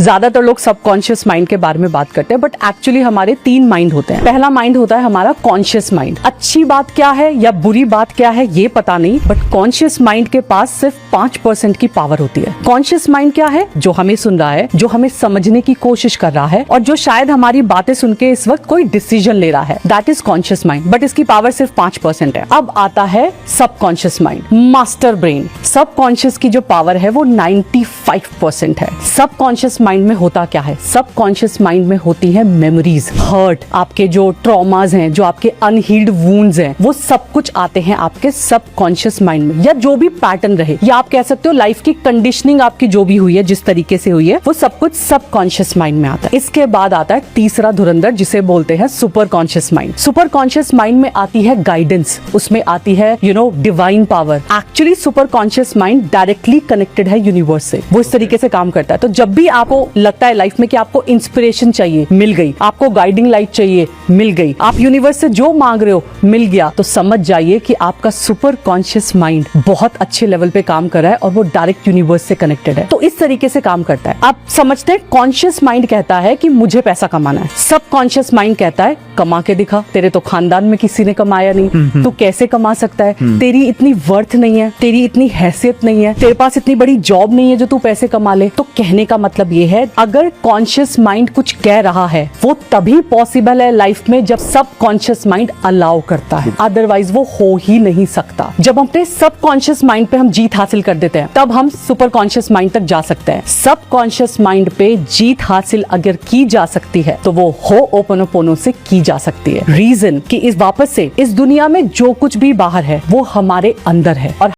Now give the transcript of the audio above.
ज्यादातर लोग subconscious mind के बारे में बात करते हैं, बट एक्चुअली हमारे 3 माइंड होते हैं। पहला माइंड होता है हमारा कॉन्शियस माइंड। अच्छी बात क्या है या बुरी बात क्या है ये पता नहीं, बट कॉन्शियस माइंड के पास सिर्फ 5% की पावर होती है। कॉन्शियस माइंड क्या है? जो हमें सुन रहा है, जो हमें समझने की कोशिश कर रहा है और जो शायद हमारी बातें सुन के इस वक्त कोई डिसीजन ले रहा है, that is conscious mind. But इसकी पावर सिर्फ 5% है। अब आता है subconscious mind, master brain. Subconscious की जो पावर है वो 95% है। सबकॉन्शियस माइंड में होता क्या है? सबकॉन्शियस माइंड में होती है मेमोरीज, हर्ट, आपके जो ट्रॉमाज हैं, जो आपके अनहील्ड वुंड्स हैं, वो सब कुछ आते हैं आपके सबकॉन्शियस माइंड में। या जो भी पैटर्न रहे, या आप कह सकते हो लाइफ की कंडीशनिंग आपकी जो भी हुई है, जिस तरीके से हुई है, वो सब कुछ सबकॉन्शियस माइंड में आता है। इसके बाद आता है तीसरा धुरंधर, जिसे बोलते हैं super conscious mind. Super conscious mind में आती है गाइडेंस, उसमें आती है divine power. Actually super conscious mind directly connected है यूनिवर्स से, वो इस तरीके से काम करता है। तो जब भी आपको लगता है लाइफ में कि आपको इंस्पिरेशन चाहिए, मिल गई, आपको गाइडिंग लाइट चाहिए, मिल गई, आप यूनिवर्स से जो मांग रहे हो मिल गया, तो समझ जाइए कि आपका सुपर कॉन्शियस माइंड बहुत अच्छे लेवल पे काम कर रहा है और वो डायरेक्ट यूनिवर्स से कनेक्टेड है। तो इस तरीके से काम करता है। आप समझते हैं, कॉन्शियस माइंड कहता है कि मुझे पैसा कमाना है, सब कॉन्शियस माइंड कहता है कमा के दिखा, तेरे तो खानदान में किसी ने कमाया नहीं, तू कैसे कमा सकता है, तेरी इतनी वर्थ नहीं है, तेरी इतनी हैसियत नहीं है, तेरे पास इतनी बड़ी जॉब नहीं है जो तू पैसे कमा ले। तो कहने का मतलब ये है, अगर कॉन्शियस माइंड कुछ कह रहा है वो तभी पॉसिबल है लाइफ में जब सब कॉन्शियस माइंड अलाउ करता है, अदरवाइज वो हो ही नहीं सकता। जब अपने सब कॉन्शियस माइंड पे हम जीत हासिल कर देते हैं, तब हम सुपर कॉन्शियस माइंड तक जा सकते हैं। सब कॉन्शियस माइंड पे जीत हासिल अगर की जा सकती है तो वो होओपोनोपोनो से की जा सकती है। रीजन कि इस वापस से इस दुनिया में जो कुछ भी बाहर है वो हमारे अंदर है। और